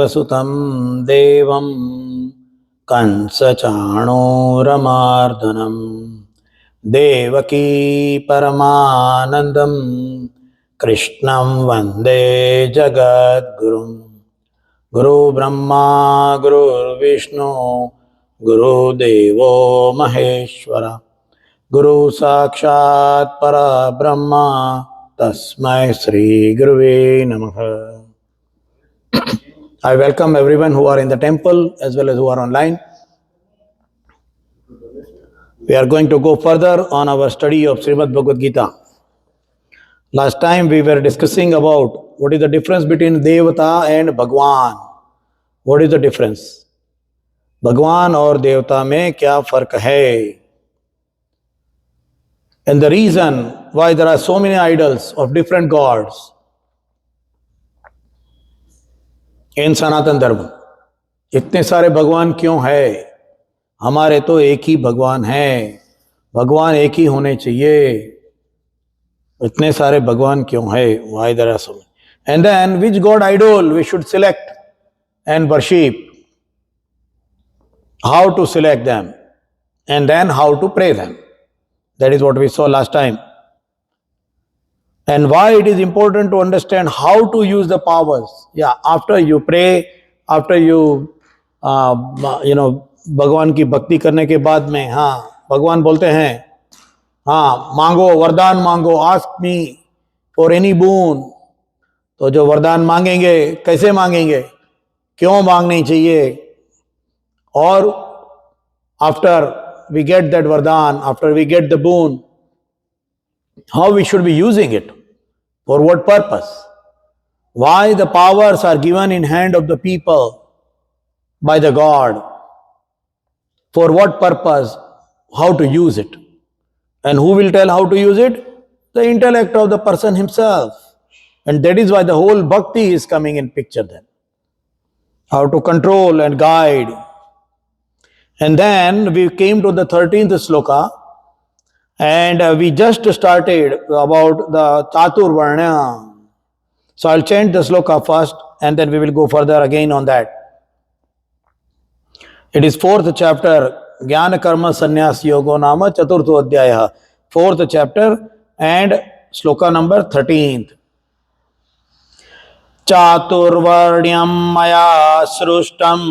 देवसुतं देवं कंसचाणूरमार्दनं देवकी परमानन्दं कृष्णं वन्दे जगद्गुरुं। गुरु ब्रह्मा गुरुर्विष्णु गुरुदेवो महेश्वर गुरु साक्षात् परब्रह्मा तस्मै श्री गुरुवे नमः। I welcome everyone who are in the temple as well as who are online. We are going to go further on our study of Srimad Bhagavad Gita. Last time we were discussing about what is the difference between Devata and Bhagwan. What is the difference? Bhagwan और देवता में क्या फर्क है? And the reason why there are so many idols of different gods इन सनातन धर्म, इतने सारे भगवान क्यों है? हमारे तो एक ही भगवान है, भगवान एक ही होने चाहिए, इतने सारे भगवान क्यों है? Why there are so many? And then which god idol we should select and worship? How to select them and then how to pray them? That is what we saw last time. And why it is important to understand how to use the powers. Yeah, after you pray, after you भगवान की भक्ति करने के बाद में, हाँ, भगवान बोलते हैं, हाँ, मांगो, वरदान मांगो, आस्क मी फॉर एनी बून। तो जो वरदान मांगेंगे, कैसे मांगेंगे, क्यों मांगनी चाहिए, और आफ्टर वी गेट दैट वरदान, after we get the boon, how we should be using it, for what purpose, why the powers are given in hand of the people by the God, for what purpose, how to use it, and who will tell how to use it? The intellect of the person himself. And that is why the whole bhakti is coming in picture then, how to control and guide. And then we came to the 13th sloka, and we just started about the Chatur Varna. So I'll chant the sloka first and then we will go further again on that. It is 4th chapter, Jnana Karma Sannyas Yogo Nama Chaturtho Adhyaya, 4th chapter and sloka number 13th. Chaturvarnyam maya srushtam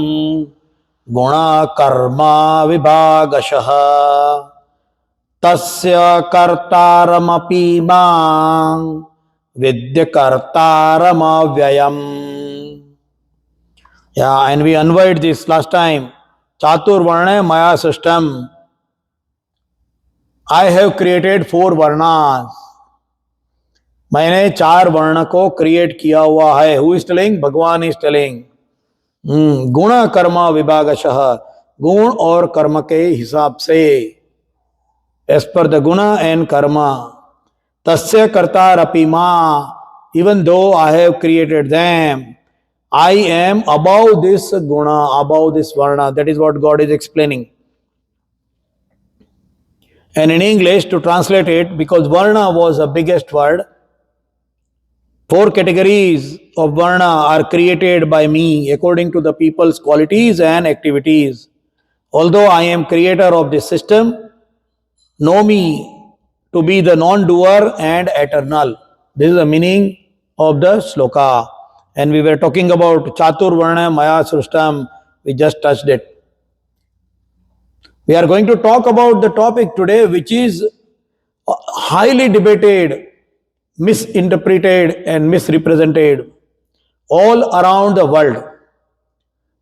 guna karma vibhagashaha tasya kartaramapi mang vidya kartaramavyayam. Yeah, and we unveiled this last time. Chatur varna maya system. I have created 4 varnas. मैंने 4 वर्ण को create किया हुआ है. Who is telling? भगवान is telling. गुण कर्म विभागशः, गुण और कर्म के हिसाब से, as per the guna and karma. Tasya kartaraphi ma, even though I have created them, I am above this guna, above this varna. That is what God is explaining. And in English, to translate it, because varna was the biggest word, 4 categories of varna are created by me according to the people's qualities and activities. Although I am creator of this system, know me to be the non-doer and eternal. This is the meaning of the sloka. And we were talking about Chatur Varna Maya Srushtam. We just touched it. We are going to talk about the topic today, which is highly debated, misinterpreted and misrepresented all around the world.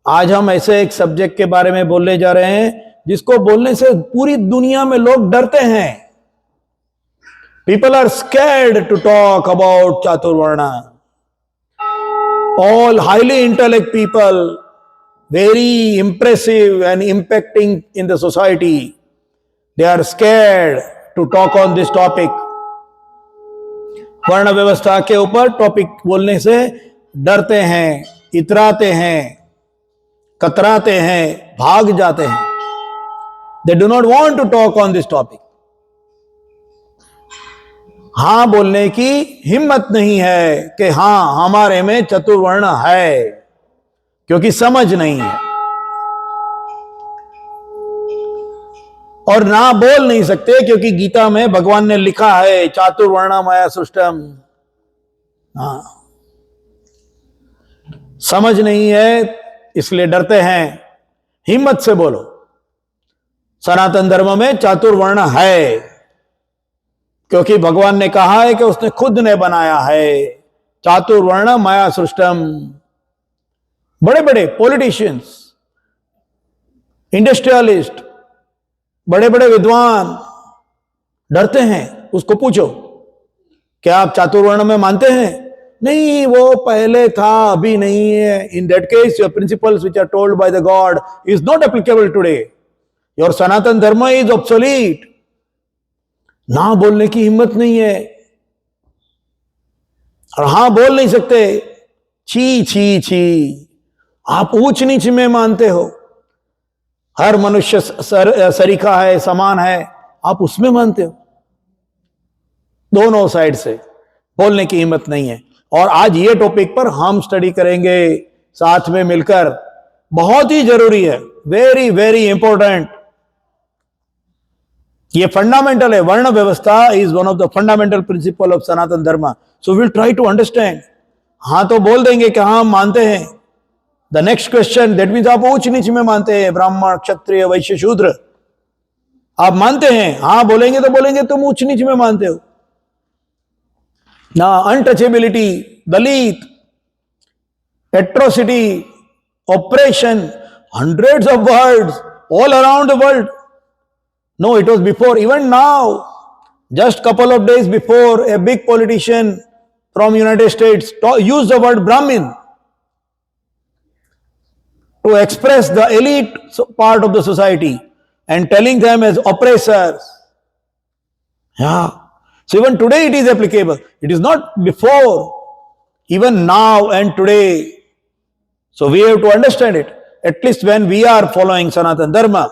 आज हम ऐसे एक subject के बारे में बोलने जा रहे हैं जिसको बोलने से पूरी दुनिया में लोग डरते हैं. People are scared to talk about Chaturvarna. All highly intellect people, very impressive and impacting in the society, they are scared to talk on this topic. वर्ण व्यवस्था के ऊपर टॉपिक बोलने से डरते हैं, इतराते हैं, कतराते हैं, भाग जाते हैं. They do not want to talk on this topic. हाँ बोलने की हिम्मत नहीं है कि हाँ हमारे में चतुर्वर्ण है, क्योंकि समझ नहीं है और ना बोल नहीं सकते, क्योंकि गीता में भगवान ने लिखा है चातुर्वर्णा माया सृष्टम। हाँ, समझ नहीं है इसलिए डरते हैं। हिम्मत से बोलो, सनातन धर्म में चातुर्वर्ण है, क्योंकि भगवान ने कहा है कि उसने खुद ने बनाया है चातुर्वर्ण माया सृष्टम। बड़े बड़े पॉलिटिशियंस, इंडस्ट्रियलिस्ट, बड़े बड़े विद्वान डरते हैं। उसको पूछो क्या आप चातुर्वर्ण में मानते हैं? नहीं, वो पहले था, अभी नहीं है। In that case your principles which are told by the god is not applicable today. Your Sanatan Dharma is obsolete. ना बोलने की हिम्मत नहीं है और हां बोल नहीं सकते। छी छी छी, आप ऊंच नीच में मानते हो। हर मनुष्य सरीखा है, समान है, आप उसमें मानते हो। दोनों साइड से बोलने की हिम्मत नहीं है। और आज ये टॉपिक पर हम स्टडी करेंगे साथ में मिलकर। बहुत ही जरूरी है, वेरी वेरी इंपॉर्टेंट। ये फंडामेंटल है। Varna vyavastha is one of the fundamental principle of Sanatan Dharma. So will try to understand. हाँ तो बोल देंगे कि हाँ मानते हैं। The next question, that means आप ऊंच नीच में मानते हैं, ब्राह्मण क्षत्रिय वैश्य शूद्र आप मानते हैं। हाँ बोलेंगे तो बोलेंगे तुम ऊंच नीच में मानते हो ना। Untouchability, Dalit, atrocity, operation, hundreds of words all around the world. No, it was before. Even now, just couple of days before, a big politician from United States used the word Brahmin to express the elite part of the society and telling them as oppressors. Yeah. So even today it is applicable. It is not before, even now and today. So we have to understand it, at least when we are following Sanatan Dharma.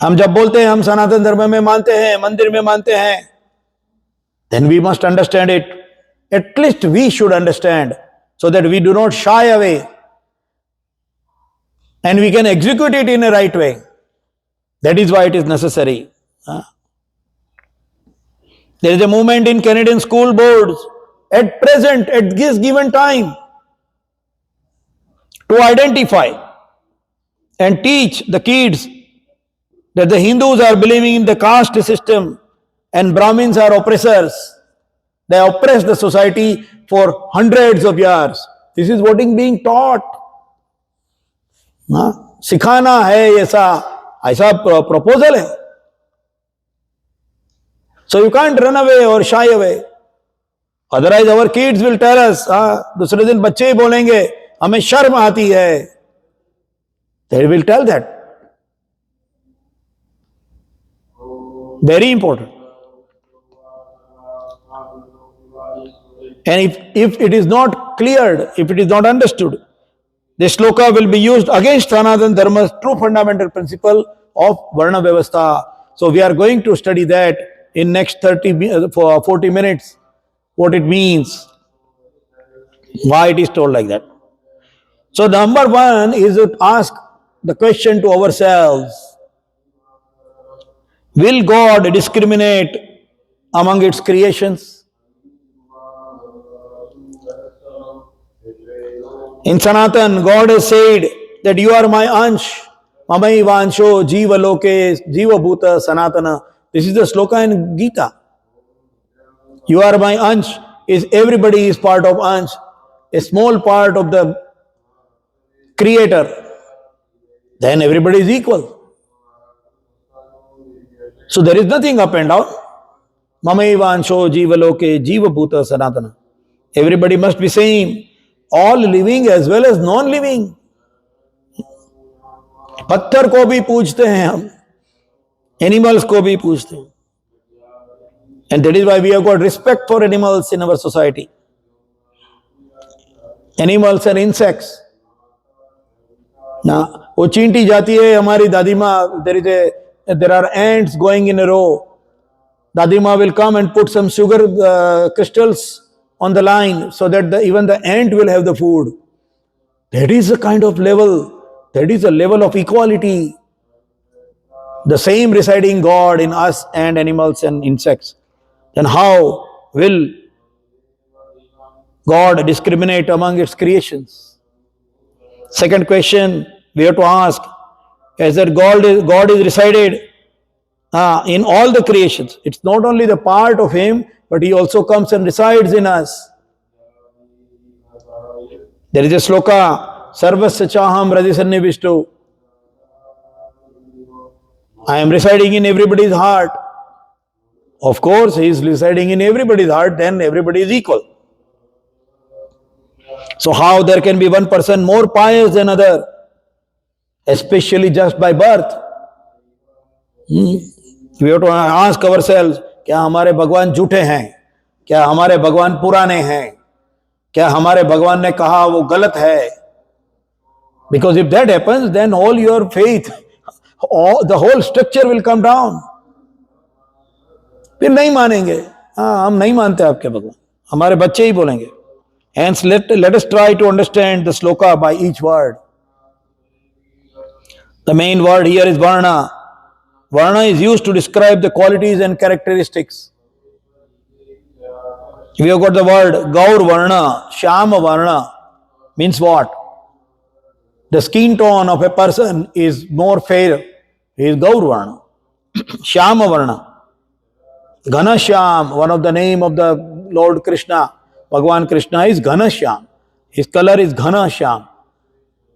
हम जब बोलते हैं हम सनातन धर्म में मानते हैं, मंदिर में मानते हैं, then we must understand it. At least we should understand, so that we do not shy away and we can execute it in a right way. That is why it is necessary. There is a movement in Canadian school boards at present, at this given time, to identify and teach the kids that the Hindus are believing in the caste system and Brahmins are oppressors. They oppress the society for hundreds of years. This is what is being taught. सिखाना है ऐसा proposal है. So you can't run away or shy away. Otherwise our kids will tell us, दूसरे दिन बच्चे ही बोलेंगे हमें शर्म आती है. They will tell that. Very important. And if it is not cleared, if it is not understood, this shloka will be used against Sanatana Dharma's true fundamental principle of Varna Vyavastha. So we are going to study that in next 40 minutes, what it means, why it is told like that. So number one is to ask the question to ourselves: will God discriminate among its creations? In Sanatan, God has said that you are my ansh, mamai vansho jiva loke jiva bhuta sanatana. This is the sloka in Gita. You are my ansh, is everybody is part of ansh, a small part of the creator. Then everybody is equal. So there is nothing up and down. Mamaivansho jiva loke jiva bhuta sanatana. Everybody must be same. All living as well as non-living. पत्थर को भी पूजते हैं हम, animals को भी पूजते हैं. And that is why we have got respect for animals in our society. Animals and insects. ना वो चींटी जाती है हमारी दादी माँ. There are ants going in a row. Dadi Ma will come and put some sugar crystals on the line so that even the ant will have the food. That is a kind of level, that is a level of equality. The same residing God in us and animals and insects. Then how will God discriminate among its creations? Second question we have to ask is that God is resided in all the creations. It's not only the part of Him, but He also comes and resides in us. There is a sloka, Sarvasya Chaham Radhisannivishtu. I am residing in everybody's heart. Of course, He is residing in everybody's heart, then everybody is equal. So how there can be one person more pious than other, especially just by birth? We have to ask ourselves, क्या हमारे भगवान झूठे हैं? क्या हमारे भगवान पुराने हैं? क्या हमारे भगवान ने कहा वो गलत है? Because if that happens, then all your faith, the whole structure will come down. फिर नहीं मानेंगे. हाँ, हम नहीं मानते आपके भगवान, हमारे बच्चे ही बोलेंगे. Hence, let us try to understand the sloka by each word. The main word here is varna. Varna is used to describe the qualities and characteristics. We have got the word Gaur Varna, Shyama Varna, means what? The skin tone of a person is more fair. He is Gaur Varna. Shyama Varna. Ghana Shyam, one of the name of the Lord Krishna, Bhagwan Krishna is Ghana Shyam. His color is Ghana Shyam.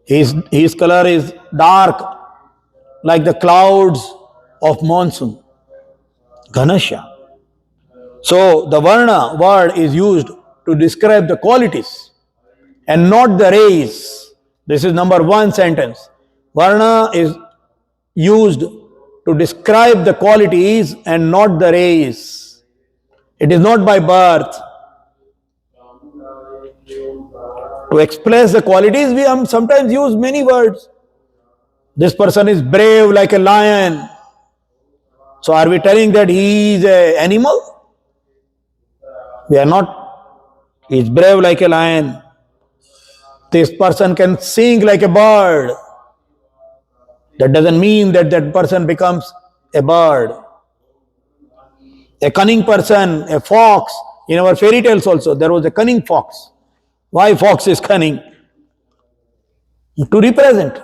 His color is dark, like the clouds of monsoon. Ghana Shyam. So the Varna word is used to describe the qualities and not the race. This is number one sentence. Varna is used to describe the qualities and not the race. It is not by birth. To express the qualities, we sometimes use many words. This person is brave like a lion. So are we telling that he is an animal? We are not. He is brave like a lion. This person can sing like a bird. That doesn't mean that that person becomes a bird. A cunning person, a fox. In our fairy tales also, there was a cunning fox. Why fox is cunning? To represent.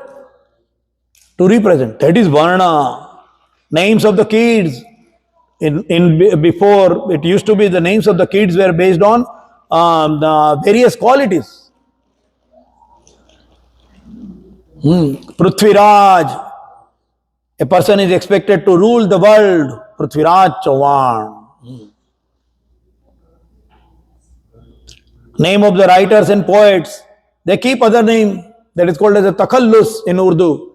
To represent. That is Varna. Names of the kids. Before, it used to be the names of the kids were based on the various qualities. Prithviraj. A person is expected to rule the world. Prithviraj Chauhan. Name of the writers and poets. They keep other name. That is called as a takhallus in Urdu.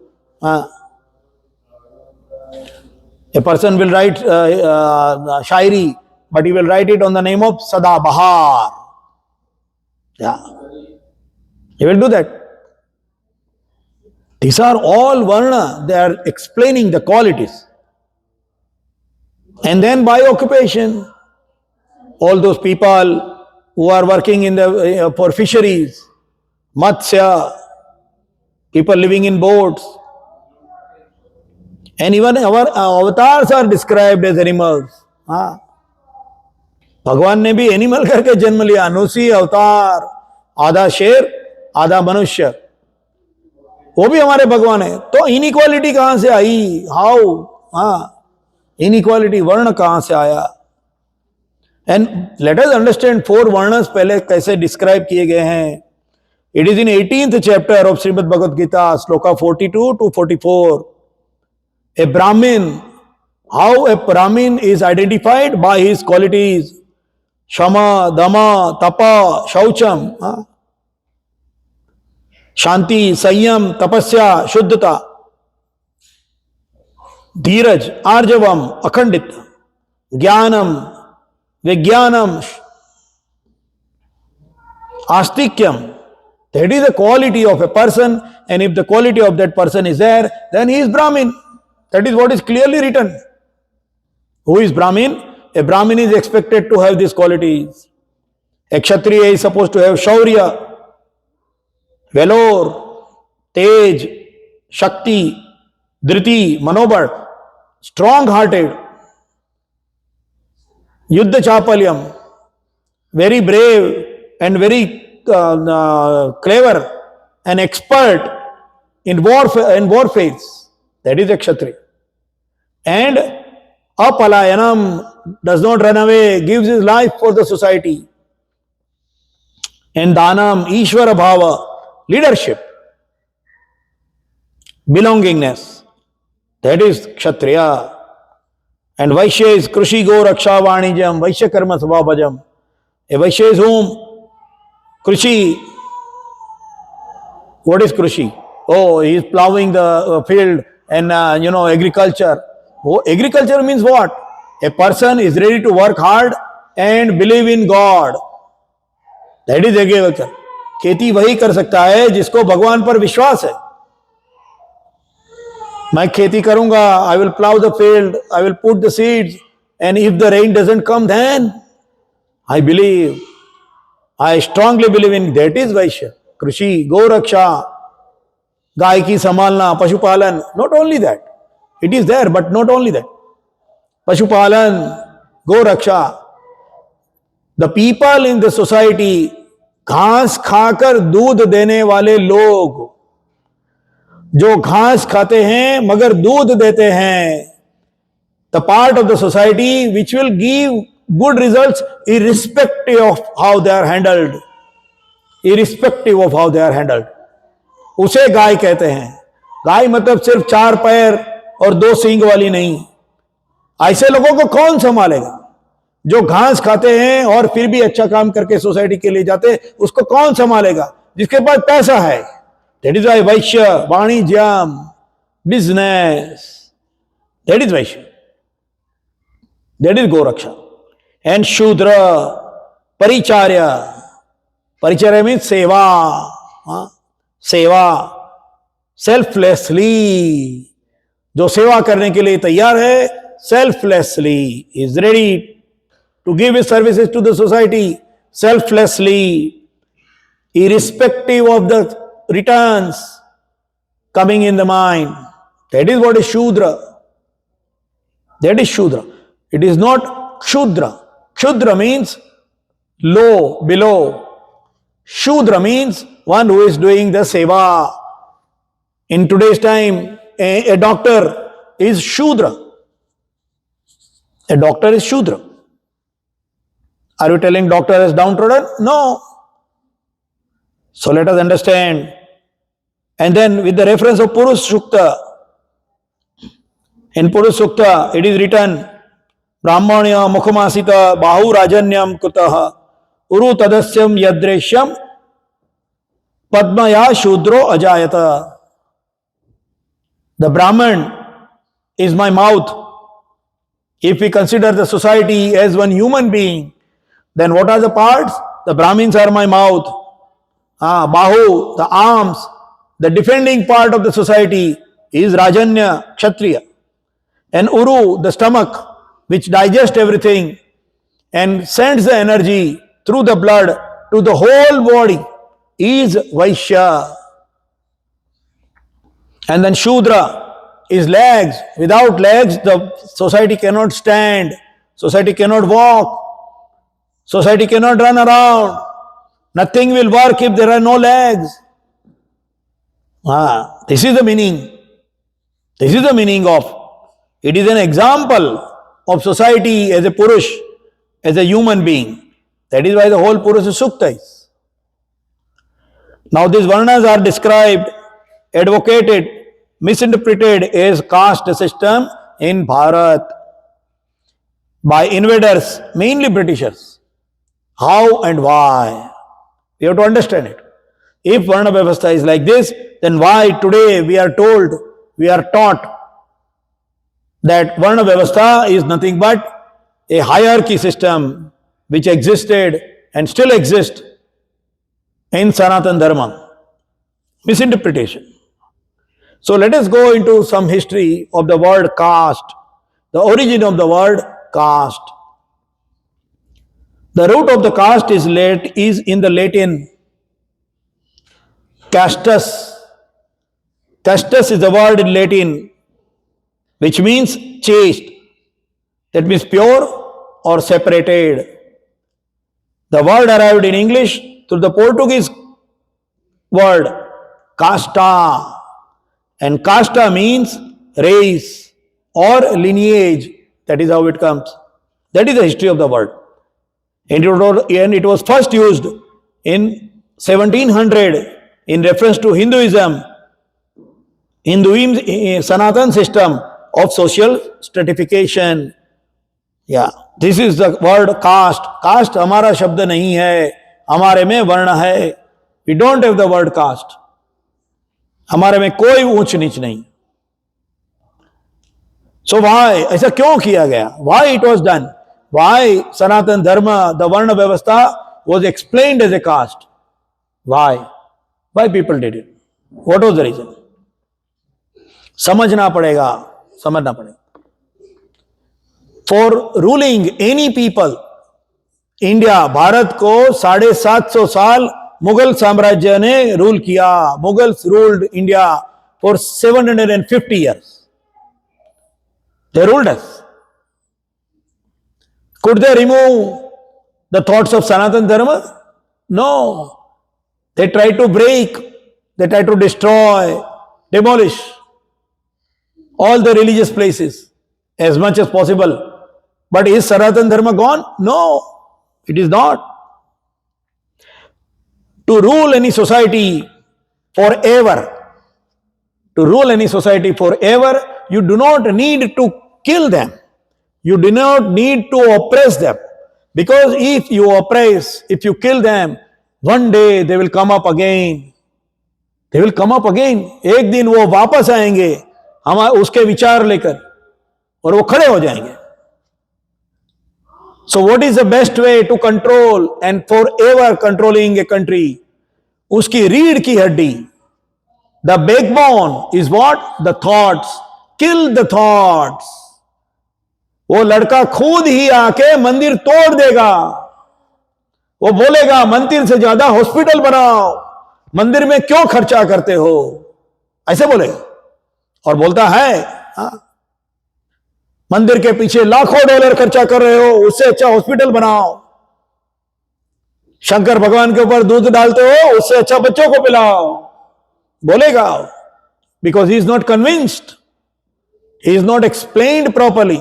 A person will write shairi, but he will write it on the name of Sada Bahar. Yeah. He will do that. These are all Varna. They are explaining the qualities. And then by occupation, all those people who are working in the for fisheries, Matsya, people living in boats, and even our avatars are described as animals. भगवान ने भी animal करके जन्म लिया. अनुसी अवतार, आधा शेर आधा मनुष्य, वो भी हमारे भगवान है. तो इनइक्वालिटी कहां से आई? हाउ? इनइक्वालिटी, वर्ण कहां से आया? And let us understand four varnas पहले कैसे डिस्क्राइब किए गए हैं. It is in 18th chapter of Srimad Bhagavad Gita, sloka 42 to 44. A Brahmin, how a Brahmin is identified by his qualities. Shama, Dama, Tapa, Shaucham, Shanti, Sanyam, Tapasya, Shuddhata, Dheeraj, Arjavam, Akhandit, Jnanam, Vijnanam, Astikyam. That is the quality of a person, and if the quality of that person is there, then he is Brahmin. That is what is clearly written. Who is Brahmin? A Brahmin is expected to have these qualities. A Kshatriya is supposed to have Shaurya. valor, tej, shakti, dhriti, manobhat, strong-hearted, yuddha chapalyam, very brave and very clever and expert in warfares. That is a Kshatriya. And apalayanam, does not run away, gives his life for the society. And danam, Ishvara bhava, leadership, belongingness. That is Kshatriya. And Vaishya is Krushi Go Raksha Vanijam, Vaishya Karma Svabhajam. A Vaishya is whom? Krushi. What is Krushi? Oh, he is plowing the field and agriculture. Oh, agriculture means what? A person is ready to work hard and believe in God. That is agriculture. खेती वही कर सकता है जिसको भगवान पर विश्वास है. मैं खेती करूंगा, I will plow the field, I will put the seeds, and if the rain doesn't come, then I believe, I strongly believe in. That is Vaishya. Krushi, Go Raksha, गाय की संभालना, पशुपालन. Not only that, it is there, but not only that. Pashupālan, Go Raksha. The people in the society, घास खाकर दूध देने वाले लोग, जो घास खाते हैं मगर दूध देते हैं, the part of the society which will give good results irrespective of how they are handled. Irrespective of how they are handled. उसे गाय कहते हैं. गाय मतलब सिर्फ 4 पैर और 2 सींग वाली नहीं. ऐसे लोगों को कौन संभालेगा? जो घास खाते हैं और फिर भी अच्छा काम करके सोसाइटी के लिए जाते हैं, उसको कौन संभालेगा? जिसके पास पैसा है. That is why Vaishya, Vanijyam, business. That is Vaishya. That is Goraksha. And Shudra, Paricharya. Paricharya means seva. सेवा, सेल्फलेसली. जो सेवा करने के लिए तैयार है, selflessly is ready to give his services to the society, selflessly, irrespective of the returns coming in the mind. That is what is Shudra. That is Shudra. It is not Kshudra. Kshudra means low, below. Shudra means one who is doing the seva. In today's time, a doctor is Shudra. A doctor is Shudra. Are you telling doctor is downtrodden? No. So let us understand. And then with the reference of Purush Sukta, in Purush Sukta it is written, Brahmanya mukhamasita bahu rajanyam kutaha uru tadasyam yadreshyam padmaya shudro ajayata. The Brahman is my mouth. If we consider the society as one human being, then what are the parts? The Brahmins are my mouth. Bahu, the arms, the defending part of the society is Rajanya, Kshatriya. And Uru, the stomach, which digests everything and sends the energy through the blood to the whole body, is Vaishya. And then Shudra is legs. Without legs, the society cannot stand, society cannot walk, society cannot run around. Nothing will work if there are no legs. This is the meaning. This is the meaning of. It is an example of society as a Purush, as a human being. That is why the whole Purusha Sukta is. Now these Varnas are described, advocated, misinterpreted as caste system in Bharat by invaders, mainly Britishers. How and why? We have to understand it. If Varna Vyavastha is like this, then why today we are told, we are taught that Varna Vyavastha is nothing but a hierarchy system which existed and still exists in Sanatana Dharma. Misinterpretation. So let us go into some history of the word caste, the origin of the word caste. The root of the caste is in the Latin Castus. Castus is the word in Latin which means chaste. That means pure or separated. The word arrived in English through the Portuguese word casta. And casta means race or lineage. That is how it comes. That is the history of the word. And it was first used in 1700 in reference to Hinduism, Sanatan system of social stratification. Yeah, this is the word caste. Caste हमारा शब्द नहीं है, हमारे में वर्ण है. We don't have the word caste. हमारे में कोई ऊंच नीच नहीं. So why? ऐसा क्यों किया गया? Why it was done? Why Sanatan Dharma, the Varna Vyavastha, was explained as a caste? Why? Why people did it? What was the reason? समझना पड़ेगा. For ruling any people, India, Bharat को 750 साल मुगल साम्राज्य ने रूल किया. Mughals ruled India for 750 years. They ruled us. Could they remove the thoughts of Sanatan Dharma? No. They tried to break, they tried to destroy, demolish all the religious places as much as possible. But is Sanatan Dharma gone? No, it is not. To rule any society forever, you do not need to kill them. You do not need to oppress them. Because if you oppress, if you kill them, one day they will come up again. They will come up again. एक दिन वो वापस आएंगे हम उसके विचार लेकर और वो खड़े हो जाएंगे. So what is the best way to control and forever controlling a country? उसकी रीढ़ की हड्डी. The backbone is what? The thoughts. Kill the thoughts. वो लड़का खुद ही आके मंदिर तोड़ देगा. वो बोलेगा मंदिर से ज्यादा हॉस्पिटल बनाओ, मंदिर में क्यों खर्चा करते हो, ऐसे बोलेगा. और बोलता है मंदिर के पीछे लाखों डॉलर खर्चा कर रहे हो, उससे अच्छा हॉस्पिटल बनाओ. शंकर भगवान के ऊपर दूध डालते हो, उससे अच्छा बच्चों को पिलाओ, बोलेगा. Because he is not convinced, he is not explained properly.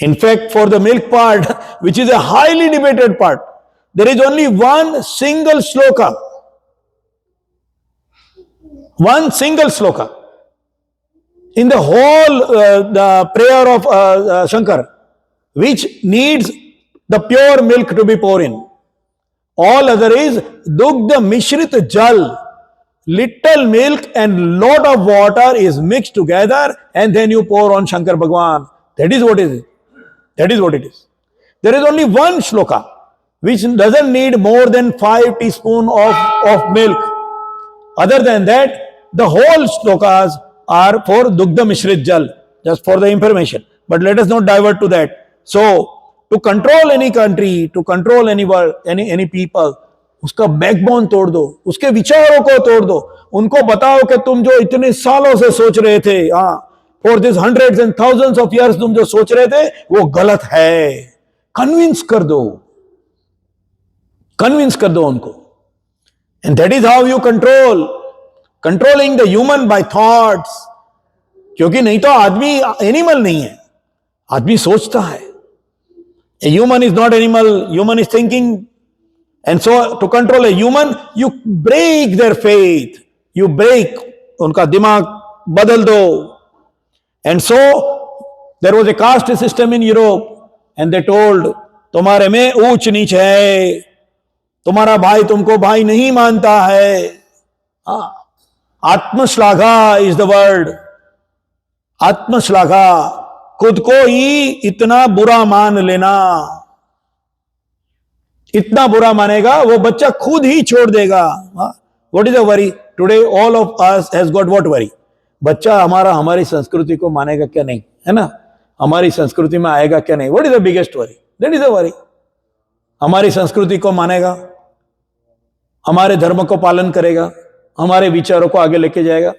In fact, for the milk part, which is a highly debated part, there is only one single shloka. One single shloka in the whole the prayer of Shankar, which needs the pure milk to be poured in. All other is dugdha mishrit jal. Little milk and lot of water is mixed together and then you pour on Shankar Bhagwan. That is what it is. That is what it is. There is only one shloka which doesn't need more than 5 teaspoons of milk. Other than that, the whole shlokas are for Dugdha Mishrit Jal, just for the information. But let us not divert to that. So, to control any country, to control any world, any people, उसका backbone तोड़ दो, उसके विचारों को तोड़ दो. उनको बताओ कि तुम जो इतने सालों से सोच रहे थे, for this hundreds and thousands of years तुम जो सोच रहे थे वो गलत है. कन्विंस कर दो उनको. And that is how you controlling the human by thoughts. क्योंकि नहीं तो आदमी एनिमल नहीं है, आदमी सोचता है. A human is not animal, human is thinking. And so to control a human, you break their faith, you break उनका दिमाग बदल दो. And so there was a caste system in Europe and they told तुम्हारे में ऊंच नीच है, तुम्हारा भाई तुमको भाई नहीं मानता है. आत्मश्लाघा इज द वर्ड. आत्मश्लाघा, खुद को ही इतना बुरा मान लेना. इतना बुरा मानेगा वो बच्चा खुद ही छोड़ देगा. What is the worry today? All of us has got what worry? बच्चा हमारा हमारी संस्कृति को मानेगा क्या नहीं, है ना, हमारी संस्कृति में आएगा क्या नहीं. What is the biggest worry? That is the worry. हमारी संस्कृति को मानेगा, हमारे धर्म को पालन करेगा, हमारे विचारों को आगे लेके जाएगा।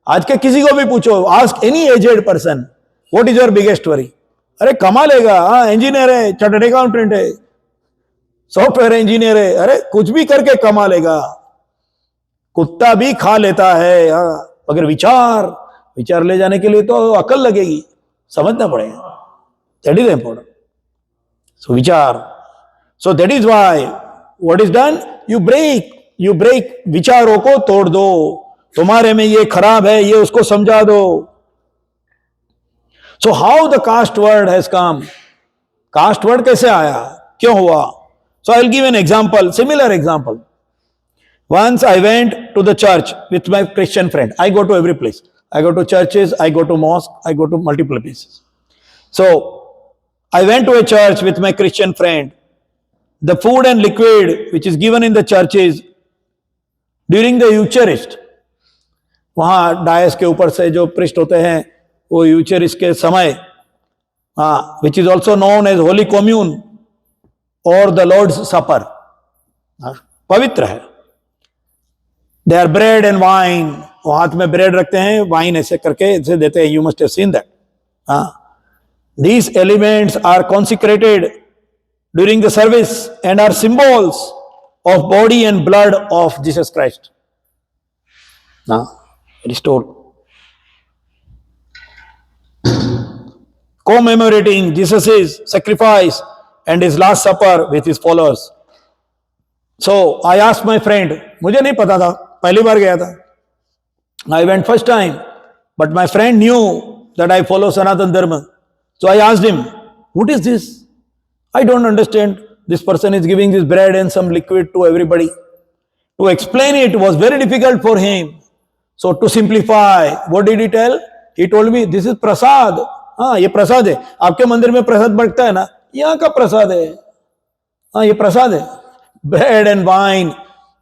आज के किसी को भी पूछो, ask any aged person, what is your biggest worry? अरे कमा लेगा, हाँ इंजीनियर है, चार्टर्ड अकाउंटेंट है, सॉफ्टवेयर इंजीनियर है, अरे कुछ भी करके कमा लेगा, कुत्ता भी खा लेता है, हाँ, मगर विचार ले जाने के लिए तो अकल लगेगी, समझना पड़ेगा। That is important. So vichar, so that is why what is done, you break, विचारों को तोड़ दो। तुम्हारे में ये खराब है, ये उसको समझा दो। So how the caste word has come, caste word कैसे आया, क्यों हुआ? So I will give an example, similar example. Once I went to the church with my Christian friend. I go to every place. I go to churches, I go to mosque, I go to multiple places. So, I went to a church with my Christian friend. The food and liquid which is given in the churches during the Eucharist, वहाँ DISE के ऊपर से जो priest होते हैं, वो Eucharist के समय, हाँ, which is also known as Holy Commune or the Lord's Supper, पवित्र है। They are bread and wine. वो हाथ में ब्रेड रखते हैं, वाइन ऐसे करके ऐसे देते हैं। You must have seen that. These elements are consecrated during the service and are symbols of body and blood of Jesus Christ. Restored. Commemorating Jesus' sacrifice and his last supper with his followers. So I asked my friend, मुझे नहीं पता था, पहली बार गया था। I went first time, but my friend knew that I follow Sanatan Dharma. So I asked him, what is this? I don't understand. This person is giving this bread and some liquid to everybody. To explain it was very difficult for him. So to simplify, what did he tell? He told me, this is prasad. हाँ, ये प्रसाद है। आपके मंदिर में प्रसाद बढ़ता है ना, यहाँ का प्रसाद है। हाँ, ये प्रसाद है, ब्रेड एंड वाइन।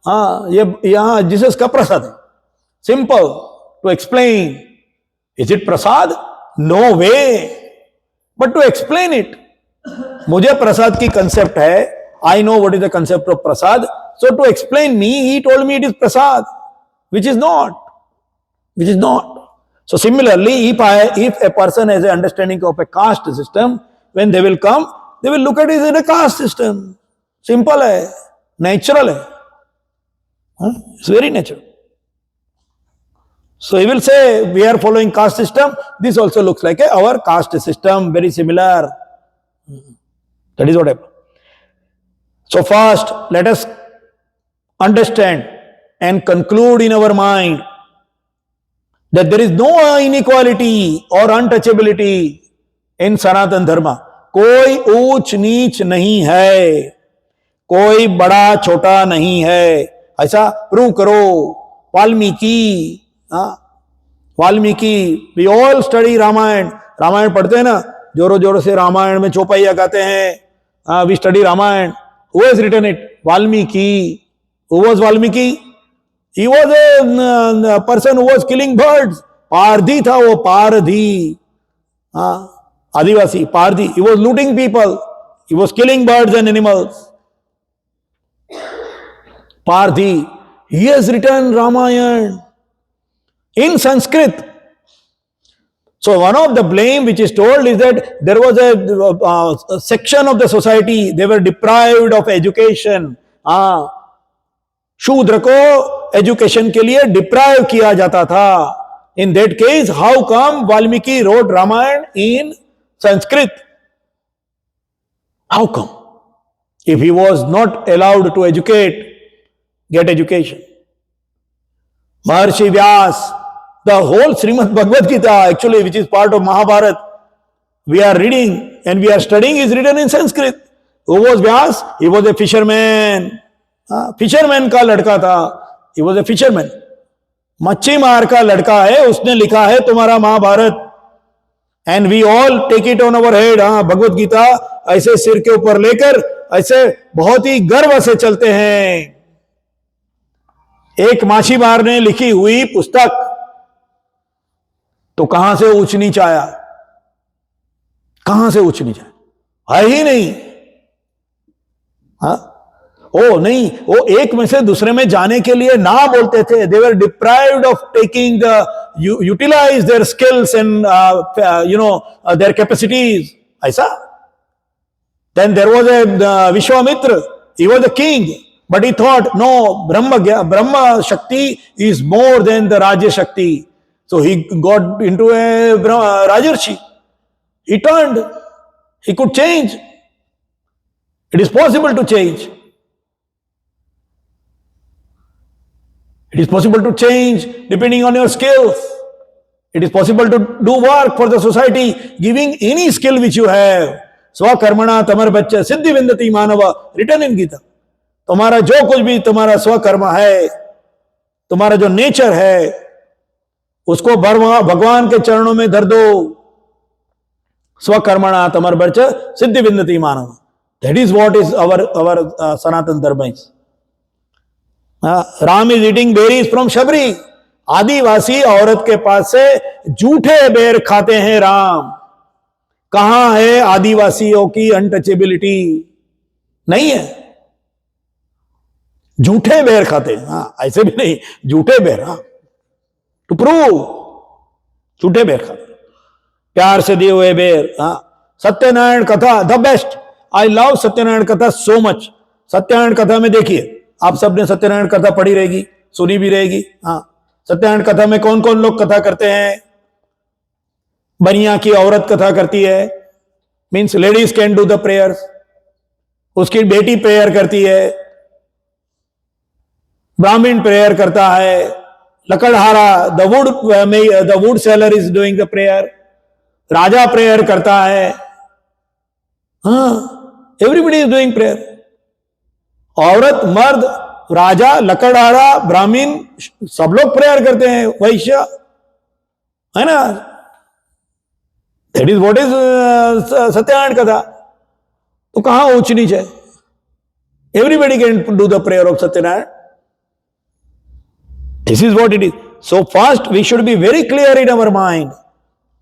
हाँ, ये यहाँ जीसस का प्रसाद है। Simple to explain, is it prasad? No way, but to explain it, मुझे प्रसाद की कंसेप्ट है, I know what is the concept of prasad, so to explain me he told me it is prasad, which is not. So similarly, if a person has an understanding of a caste system, when they will come, they will look at it as a caste system. Simple है, natural है, it's very natural. So he will say, we are following caste system, this also looks like our caste system, very similar. That is what happened. So first, let us understand and conclude in our mind that there is no inequality or untouchability in Sanatan Dharma. कोई ऊंच नीच नहीं है, कोई बड़ा छोटा नहीं है, ऐसा प्रूव करो। Valmiki, we all study Ramayana पढ़ते हैं ना, जोरों जोरों से रामायण में चौपाइया गाते हैं। We study Ramayana. Who has written it? Valmiki. Who was Valmiki? He was a person who was killing birds. पारधी था वो, पारधी, आदिवासी Pardhi. He was looting people. He was killing birds and animals. Parthi. He has written Ramayana in Sanskrit. So one of the blame which is told is that there was a section of the society, they were deprived of education. शूद्र को education के लिए deprive किया जाता था। In that case, how come Valmiki wrote Ramayana in Sanskrit? How come? If he was not allowed to get education. Maharshi Vyas, the whole Shrimad Bhagavad Gita actually which is part of Mahabharata, we are reading and we are studying, is written in Sanskrit. Who was Vyas? He was a fisherman. Fisherman का लड़का था, he was a fisherman, मच्छी मार का लड़का है, उसने लिखा है तुम्हारा Mahabharata. And we all take it on our head. Bhagavad Gita ऐसे सिर के ऊपर लेकर ऐसे बहुत ही गर्व से चलते हैं। एक माछी मार ने लिखी हुई पुस्तक, तो कहां से ऊंच नीच आया? कहां से ऊंच नीच आया? है ही नहीं। ओ नहीं, वो एक में से दूसरे में जाने के लिए ना बोलते थे. They were deprived of taking the utilize their skills and their capacities. ऐसा. Then there was a Vishwamitra. He was a king, but he thought, no, Brahma Shakti is more than the Rajya Shakti. So he got into a Rajarshi. He turned. He could change. It is possible to change. It is possible to change depending on your skills. It is possible to do work for the society, giving any skill which you have. Swakarmana tamar bachcha siddhi vindati manava, written in Gita. तुम्हारा जो कुछ भी तुम्हारा स्वकर्म है, तुम्हारा जो nature है, उसको भगवान के चरणों में धर दो. स्वकर्मणा तमर बच सिद्धि विन्दति मानव. That is what is our Sanatan Dharma is. Ram is eating berries from Shabari. आदिवासी औरत के पास से जूठे बेर खाते हैं राम. कहां है आदिवासियों की अनटचेबिलिटी? नहीं है. झूठे बेर खाते हैं. हाँ, ऐसे भी नहीं, झूठे बेर. हाँ, टू प्रूव. झूठे बेर खाते, प्यार से दिए हुए बेर. हाँ, सत्यनारायण कथा the best. I love Satyanarayan कथा सो मच. सत्यनारायण कथा में देखिए, आप सबने सत्यनारायण कथा पढ़ी रहेगी, सुनी भी रहेगी. हाँ, सत्यनारायण कथा में कौन कौन लोग कथा करते हैं? बनिया की औरत कथा करती है, means ladies can do the prayers. उसकी बेटी प्रेयर करती है, ब्राह्मण प्रेयर करता है, लकड़हारा the wood seller is doing the prayer, राजा प्रेयर करता है. हाँ, एवरीबडी इज डूइंग प्रेयर. औरत, मर्द, राजा, लकड़हारा, ब्राह्मण, सब लोग प्रेयर करते हैं. वैश्य, है ना. That is what is Satyanarayan कथा. तो कहां ऊंच नीच है? Everybody can do the prayer of Satyanarayan. This is what it is. So first we should be very clear in our mind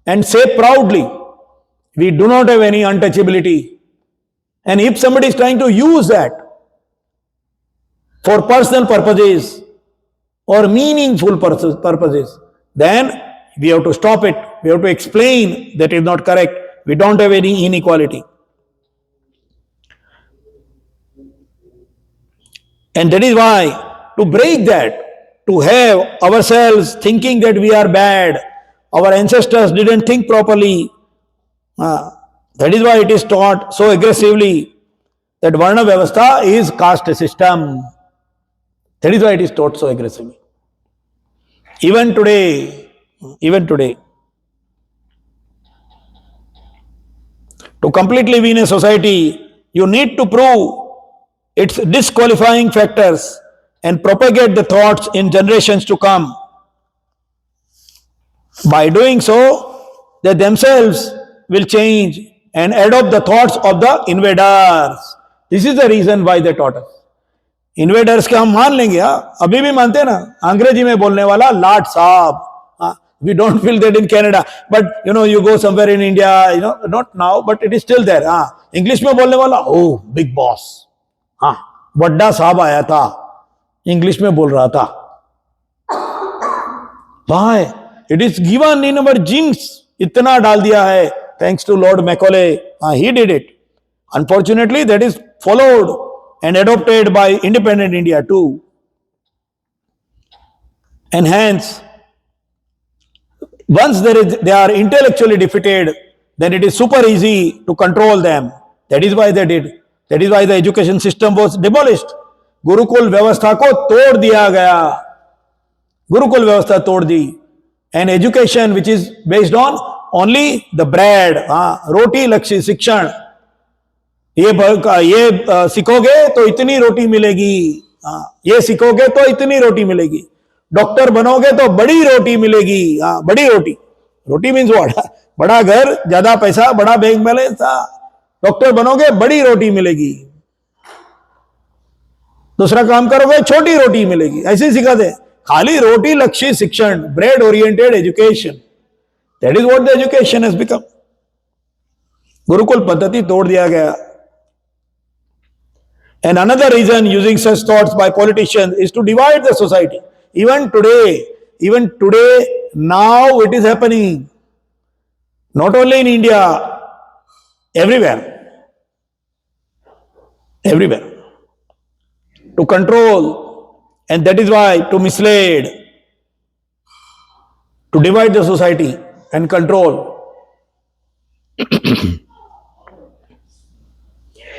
and say proudly, we do not have any untouchability. And if somebody is trying to use that for personal purposes or meaningful purposes, then we have to stop it. We have to explain that is not correct. We don't have any inequality. And that is why, to break that, to have ourselves thinking that we are bad, our ancestors didn't think properly. That is why it is taught so aggressively that Varna Vyavastha is caste system. That is why it is taught so aggressively. Even today, to completely win a society, you need to prove its disqualifying factors and propagate the thoughts in generations to come. By doing so, they themselves will change and adopt the thoughts of the invaders. This is the reason why they taught us. Invaders के हम मान लेंगे. अभी भी मानते हैं ना. अंग्रेजी में बोलने वाला लाट साहब. We don't feel that in Canada, but you go somewhere in India, not now, but it is still there. English में बोलने वाला, oh, big boss. बड्डा साहब आया था, इंग्लिश में बोल रहा था. भाई, it is given in our genes. इतना डाल दिया है, thanks to Lord Macaulay. He did it. Unfortunately that is followed and adopted by independent India too. And hence, once they are intellectually defeated, then it is super easy to control them. That is why they did. That is why the education system was demolished. Gurukul व्यवस्था को तोड़ दिया गया. गुरुकुल व्यवस्था तोड़ दी. And education which is based on only the bread, रोटी लक्ष्य शिक्षण. ये सीखोगे तो इतनी रोटी मिलेगी. ये सीखोगे तो इतनी रोटी मिलेगी. डॉक्टर बनोगे तो बड़ी रोटी मिलेगी. बड़ी रोटी. रोटी मीन्स व्हाट? बड़ा घर, ज्यादा पैसा, बड़ा बैंक बैलेंस. डॉक्टर बनोगे, बड़ी रोटी मिलेगी. दूसरा काम करोगे, छोटी रोटी मिलेगी. ऐसे सिखाते. खाली रोटी लक्ष्य शिक्षण, bread oriented education. That is what the education has become. Gurukul पद्धति तोड़ दिया गया. And another reason using such thoughts by politicians is to divide the society. Even today, now it is happening. Not only in India, everywhere. Everywhere. To control, and that is why to mislead, to divide the society and control.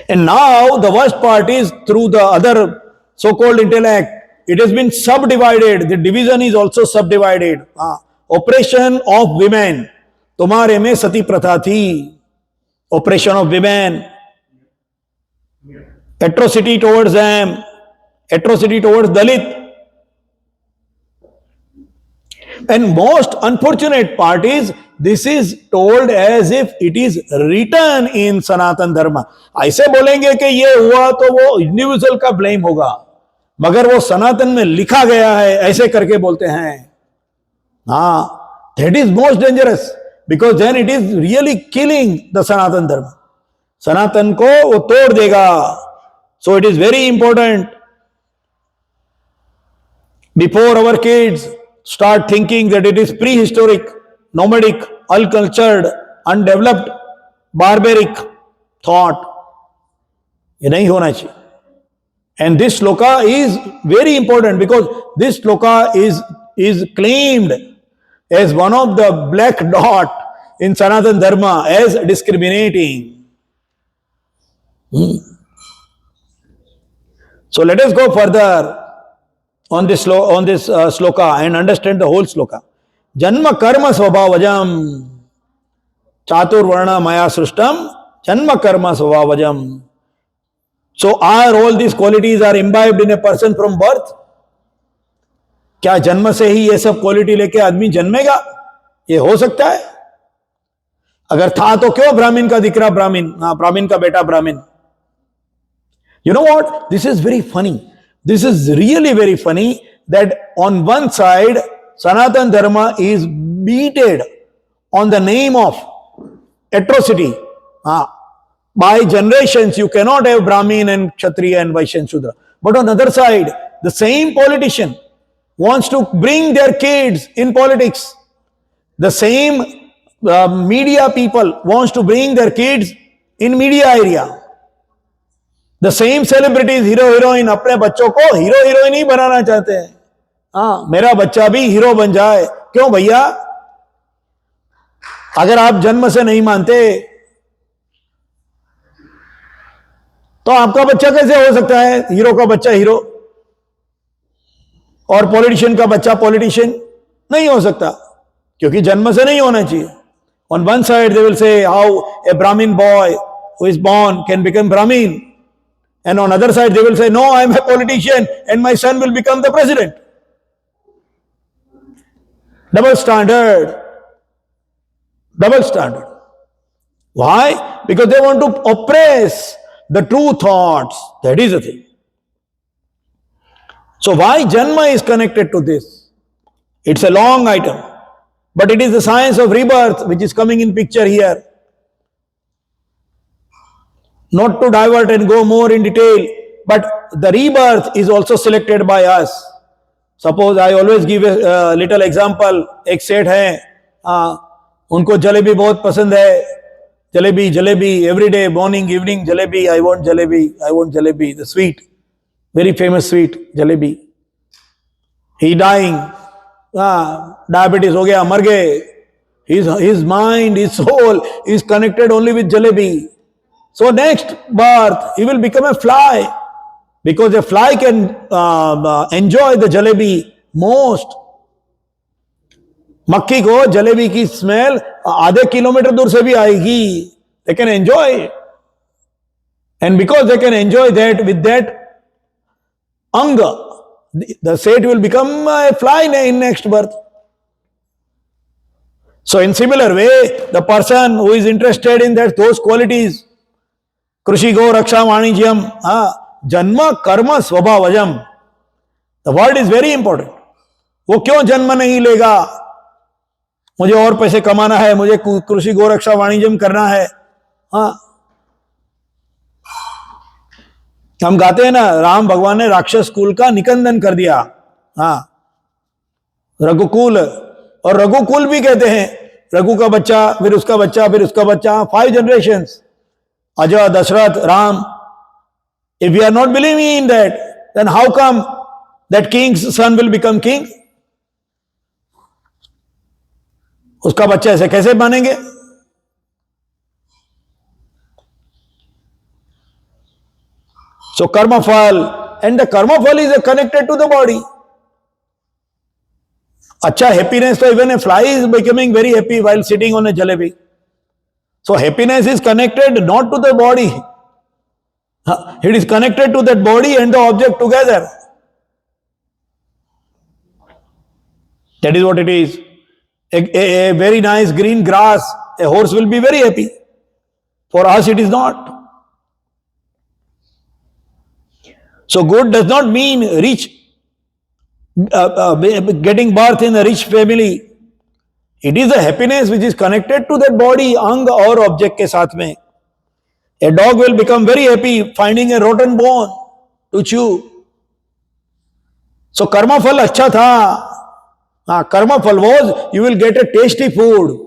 And now the worst part is through the other so-called intellect, it has been subdivided. The division is also subdivided. Oppression of women. तुम्हारे में सती प्रथा थी. Oppression of women. Atrocity towards them. Atrocity towards Dalit. And most unfortunate part is, this is told as if it is written in सनातन धर्म. ऐसे बोलेंगे कि ये हुआ तो वो इंडिविजुअल का ब्लेम होगा, मगर वो सनातन में लिखा गया है ऐसे करके बोलते हैं. हाँ, that is most dangerous, because then it is really killing the सनातन धर्म. सनातन को वो तोड़ देगा. So it is very important, before our kids start thinking that it is prehistoric, nomadic, uncultured, undeveloped, barbaric thought, ये नहीं होना चाहिए. And this shloka is very important, because this shloka is claimed as one of the black dot in Sanatan Dharma as discriminating. So let us go further on this shloka and understand the whole shloka. Janma karma svabhavajam chaturvarna maya srishtam janma karma svabhavajam. So are all these qualities are imbibed in a person from birth? क्या जन्म से ही ये सब quality लेके आदमी जन्मेगा? ये हो सकता है? अगर था तो क्यों ब्राह्मण का दिकरा ब्राह्मण, ब्राह्मण का बेटा ब्राह्मण? You know what? This is very funny. This is really very funny that on one side, Sanatan Dharma is beaten on the name of atrocity. By generations, you cannot have Brahmin and Kshatriya and Vaishya and Shudra. But on the other side, the same politician wants to bring their kids in politics. The same media people wants to bring their kids in media area. The same celebrities, hero heroine अपने बच्चों को hero heroine ही बनाना चाहते हैं. मेरा बच्चा भी hero बन जाए. क्यों भैया? अगर आप जन्म से नहीं मानते तो आपका बच्चा कैसे हो सकता है हीरो का बच्चा हीरो, और पॉलिटिशियन का बच्चा पॉलिटिशियन? नहीं हो सकता, क्योंकि जन्म से नहीं होना चाहिए. On one side they will say how a Brahmin boy who is born can become Brahmin. And on the other side, they will say, no, I am a politician and my son will become the president. Double standard. Double standard. Why? Because they want to oppress the true thoughts. That is the thing. So why Janma is connected to this? It's a long item. But it is the science of rebirth which is coming in picture here. Not to divert and go more in detail, but the rebirth is also selected by us. Suppose I always give a little example. एक सेठ है, उनको जलेबी बहुत पसंद है. Jalebi jalebi every day, morning, evening, jalebi. I want jalebi, the sweet, very famous sweet, jalebi. He dying, diabetes हो गया, मर गए. His mind, his soul is connected only with jalebi. So next birth, he will become a fly, because a fly can enjoy the jalebi most. मक्खी को जलेबी की smell आधे kilometre दूर से भी आएगी. They can enjoy it. And because they can enjoy that, with that anga, the state will become a fly in next birth. So in similar way, the person who is interested in those qualities, Krushi Go Raksha Vanijyam, Janma Karma Svabhavajam. The word is very important. वो क्यों जन्म नहीं लेगा? मुझे और पैसे कमाना है, मुझे कृषि गो रक्षा वाणिज्यम करना है. हम गाते हैं ना, राम भगवान ने राक्षस कुल का निकंदन कर दिया। हाँ, रघुकुल, और रघुकुल भी कहते हैं, रघु का बच्चा, फिर उसका बच्चा, फिर उसका बच्चा, 5 generations, Ajay, Dasharath, Ram. If we are not believing in that, then how come that king's son will become king? उसका बच्चा ऐसे कैसे बनेंगे? So karma fall, and the karma fall is connected to the body. अच्छा, happiness, so even a fly is becoming very happy while sitting on a jalebi. So happiness is connected not to the body. It is connected to that body and the object together. That is what it is. A very nice green grass, a horse will be very happy. For us it is not. So good does not mean rich, getting birth in a rich family. It is a happiness which is connected to that body, अंग और object के साथ में. A dog will become very happy finding a rotten bone to chew. So karma phal अच्छा था. Karma phal was you will get a tasty food.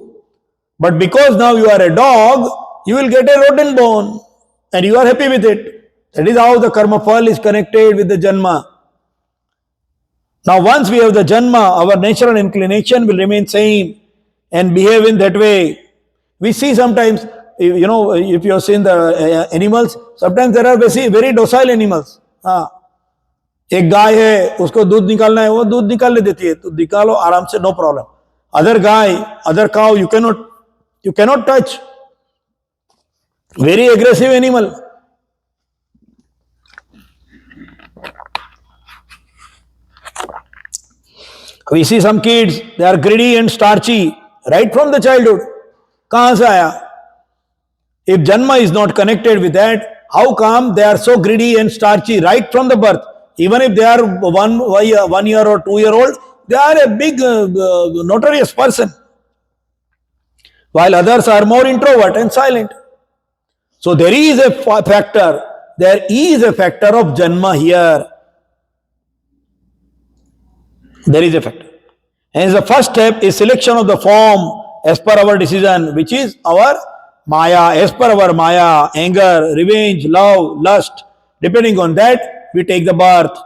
But because now you are a dog, you will get a rotten bone and you are happy with it. That is how the karma phal is connected with the janma. Now once we have the janma, our natural inclination will remain same and behave in that way. We see sometimes, you know, if you have seen the animals, sometimes there are very docile animals. एक गाय है, उसको दूध निकालना है, वो दूध निकालने देती है, तो निकालो आराम से, नो प्रॉब्लम. अदर गाय, other cow, you cannot touch. Very aggressive animal. We see some kids, they are greedy and starchy right from the childhood. कहां से आया? If janma is not connected with that, how come they are so greedy and starchy right from the birth? Even if they are 1 year or 2 year old, they are a big notorious person, while others are more introvert and silent. So there is a factor of janma here. There is a factor. Hence the first step is selection of the form as per our decision, which is our maya, as per our maya, anger, revenge, love, lust. Depending on that, we take the birth.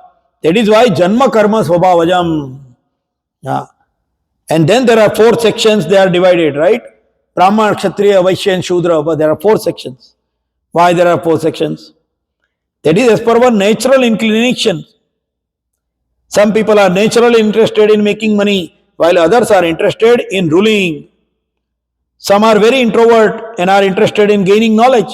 That is why janma karma svabhavajam. And then there are 4 sections, they are divided, right? Brahmana, Kshatriya, Vaishya and Shudra, but there are 4 sections. Why there are 4 sections? That is as per our natural inclination. Some people are naturally interested in making money, while others are interested in ruling. Some are very introvert and are interested in gaining knowledge.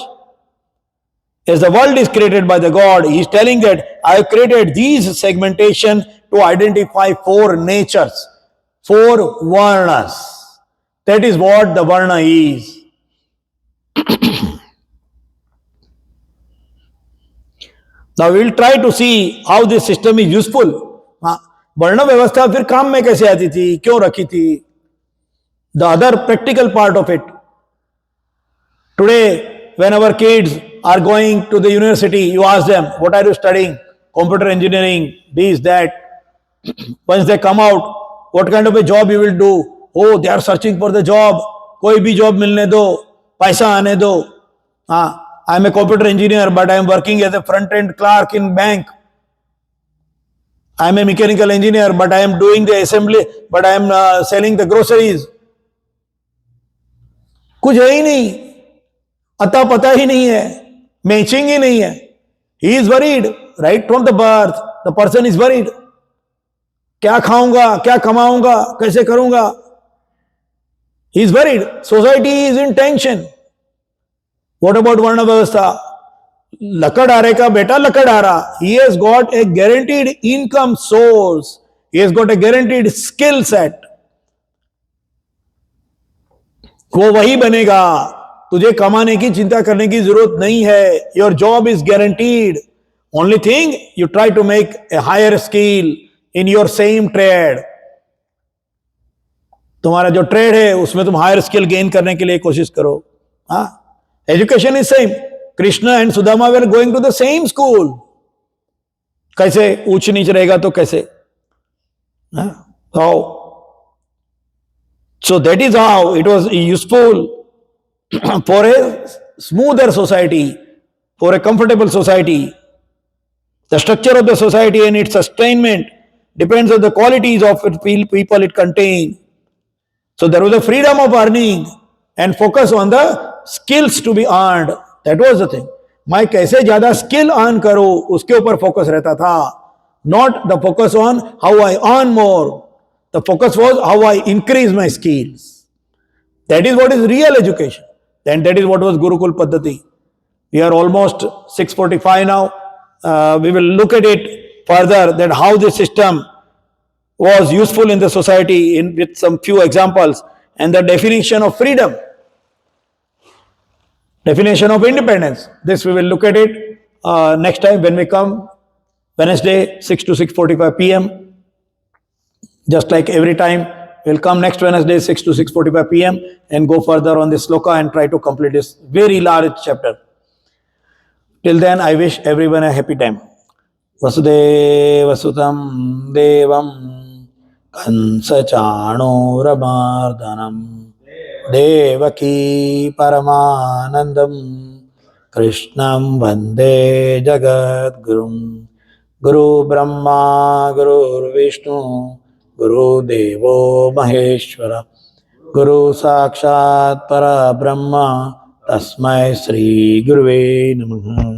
As the world is created by the God, He is telling that I have created these segmentation to identify 4 natures, 4 varnas. That is what the varna is. Now we will try to see how this system is useful. वर्ण व्यवस्था फिर काम में कैसे आती थी, क्यों रखी थी? The other practical part of it. Today when our kids are going to the university, you ask them what are you studying? Computer engineering, this that. Once they come out, what kind of a job you will do? Oh, they are searching for the job. कोई भी job मिलने दो, पैसा आने दो. I am a computer engineer but I am working as a front and Clark in bank. I am a mechanical engineer, but I am doing the assembly, but I am selling the groceries. कुछ है ही नहीं, अता पता ही नहीं है, matching ही नहीं है. He is worried right from the birth. The person is worried. क्या खाऊंगा, क्या कमाऊंगा, कैसे करूंगा? He is worried. Society is in tension. What about varna vyavastha? लकड़हारे का बेटा लकड़हारा. He has got a guaranteed income source. He has got a guaranteed skill set. वो वही बनेगा. तुझे कमाने की चिंता करने की जरूरत नहीं है. Your job is guaranteed. Only thing, you try to make a higher skill in your same trade. तुम्हारा जो ट्रेड है उसमें तुम हायर स्किल गेन करने के लिए कोशिश करो. Education is same. Krishna and Sudama were going to the same school. कैसे ऊंच नीच रहेगा तो कैसे? How? So that is how it was useful for a smoother society, for a comfortable society. The structure of the society and its sustainment depends on the qualities of its people it contains. So there was a freedom of earning and focus on the skills to be earned. That was the thing. मैं कैसे ज्यादा skill earn करूं उसके ऊपर focus रहता था. Not the focus on how I earn more. The focus was how I increase my skills. That is what is real education. And that is what was Gurukul Paddhati. We are almost 6:45 now. We will look at it further, that how this system was useful in the society with some few examples, and the definition of freedom, definition of independence. This we will look at it next time when we come, Wednesday 6 to 6:45 p.m. Just like every time, we'll come next Wednesday 6 to 6:45 p.m. and go further on this sloka and try to complete this very large chapter. Till then, I wish everyone a happy time. Vasudeva Sutam Devam Kansachanuramardanam Devaki Paramanandam Krishnam Vande Jagat Gurum. Guru Brahma Guru Vishnu Guru Devo Maheshwara Guru Sakshat Para Brahma Tasmai Sri Guruve Namaha.